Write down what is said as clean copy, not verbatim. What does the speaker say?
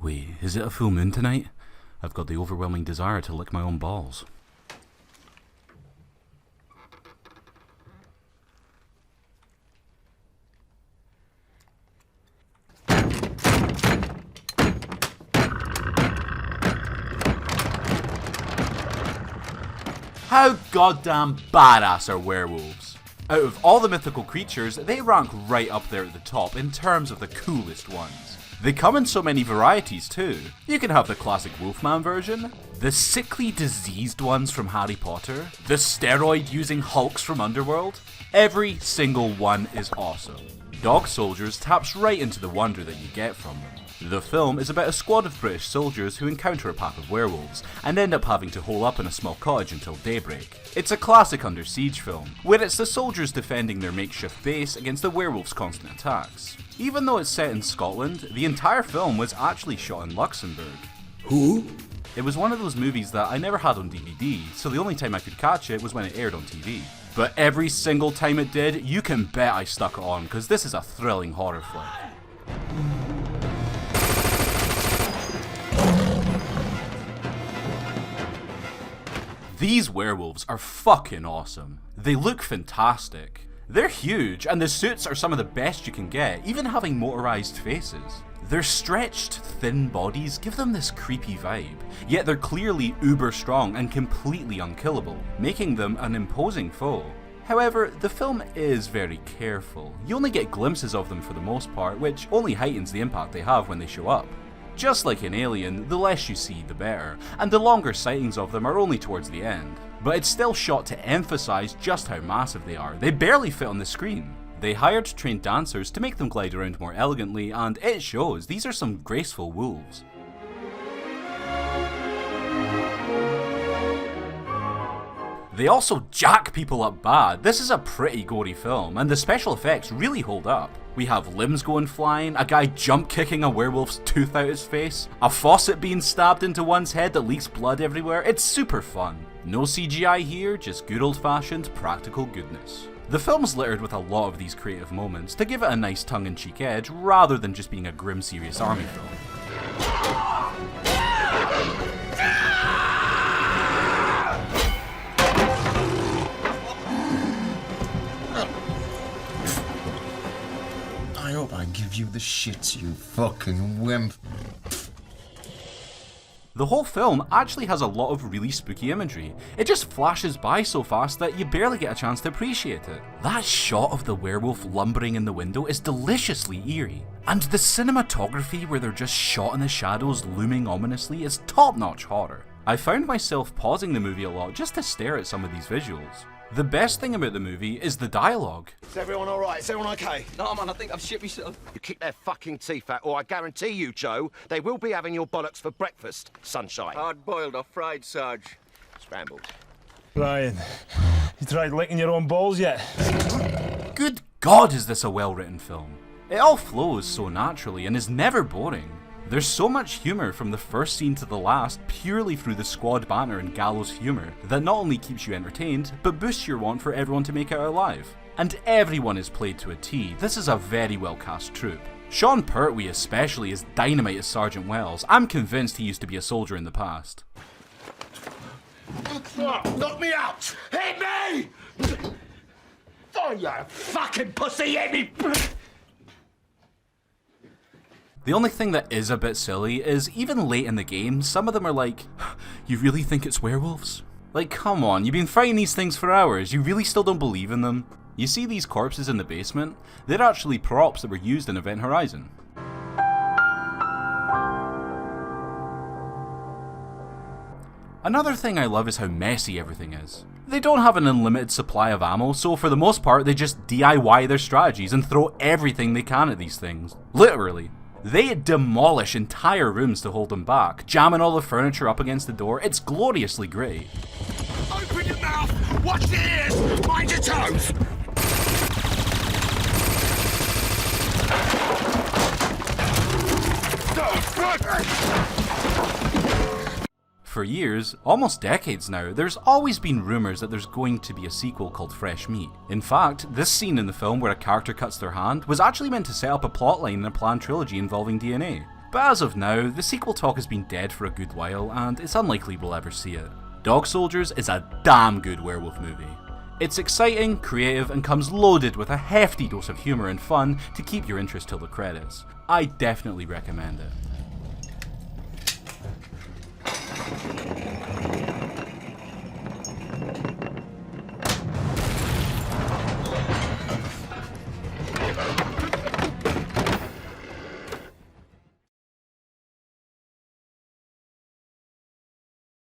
Wait, is it a full moon tonight? I've got the overwhelming desire to lick my own balls. How goddamn badass are werewolves? Out of all the mythical creatures, they rank right up there at the top in terms of the coolest ones. They come in so many varieties too. You can have the classic Wolfman version, the sickly diseased ones from Harry Potter, the steroid-using Hulks from Underworld. Every single one is awesome. Dog Soldiers taps right into the wonder that you get from them. The film is about a squad of British soldiers who encounter a pack of werewolves and end up having to hole up in a small cottage until daybreak. It's a classic under siege film, where it's the soldiers defending their makeshift base against the werewolves' constant attacks. Even though it's set in Scotland, the entire film was actually shot in Luxembourg. Who? It was one of those movies that I never had on DVD, so the only time I could catch it was when it aired on TV. But every single time it did, you can bet I stuck it on, because this is a thrilling horror flick. These werewolves are fucking awesome. They look fantastic. They're huge, and the suits are some of the best you can get, even having motorized faces. Their stretched, thin bodies give them this creepy vibe, yet they're clearly uber strong and completely unkillable, making them an imposing foe. However, the film is very careful. You only get glimpses of them for the most part, which only heightens the impact they have when they show up. Just like in Alien, the less you see, the better, and the longer sightings of them are only towards the end. But it's still shot to emphasise just how massive they are. They barely fit on the screen. They hired trained dancers to make them glide around more elegantly, and it shows. These are some graceful wolves. They also jack people up bad. This is a pretty gory film, and the special effects really hold up. We have limbs going flying, a guy jump kicking a werewolf's tooth out his face, a faucet being stabbed into one's head that leaks blood everywhere. It's super fun. No CGI here, just good old fashioned practical goodness. The film's littered with a lot of these creative moments to give it a nice tongue-in-cheek edge rather than just being a grim serious army film. I hope I give you the shits, you fucking wimp. The whole film actually has a lot of really spooky imagery. It just flashes by so fast that you barely get a chance to appreciate it. That shot of the werewolf lumbering in the window is deliciously eerie. And the cinematography where they're just shot in the shadows looming ominously is top-notch horror. I found myself pausing the movie a lot just to stare at some of these visuals. The best thing about the movie is the dialogue. Is everyone alright? Is everyone okay? No, man, I think I've shit myself. You keep their fucking teeth out, or I guarantee you, Joe, they will be having your bollocks for breakfast, sunshine. Hard-boiled or fried, Sarge? Scrambled. Brian, you tried licking your own balls yet? Good God, is this a well-written film. It all flows so naturally and is never boring. There's so much humour from the first scene to the last purely through the squad banter and gallows humour that not only keeps you entertained, but boosts your want for everyone to make it out alive. And everyone is played to a T. This is a very well cast troupe. Sean Pertwee especially is dynamite as Sergeant Wells. I'm convinced he used to be a soldier in the past. Knock me out! Hit me! Oh, you fucking pussy, hit me! The only thing that is a bit silly is even late in the game, some of them are like, you really think it's werewolves? Like, come on, you've been fighting these things for hours, you really still don't believe in them? You see these corpses in the basement? They're actually props that were used in Event Horizon. Another thing I love is how messy everything is. They don't have an unlimited supply of ammo, so for the most part they just DIY their strategies and throw everything they can at these things. Literally. They demolish entire rooms to hold them back, jamming all the furniture up against the door. It's gloriously great. Open your mouth! Watch the ears! Mind your toes! For years, almost decades now, there's always been rumours that there's going to be a sequel called Fresh Meat. In fact, this scene in the film where a character cuts their hand was actually meant to set up a plotline in a planned trilogy involving DNA. But as of now, the sequel talk has been dead for a good while, and it's unlikely we'll ever see it. Dog Soldiers is a damn good werewolf movie. It's exciting, creative, and comes loaded with a hefty dose of humour and fun to keep your interest till the credits. I definitely recommend it.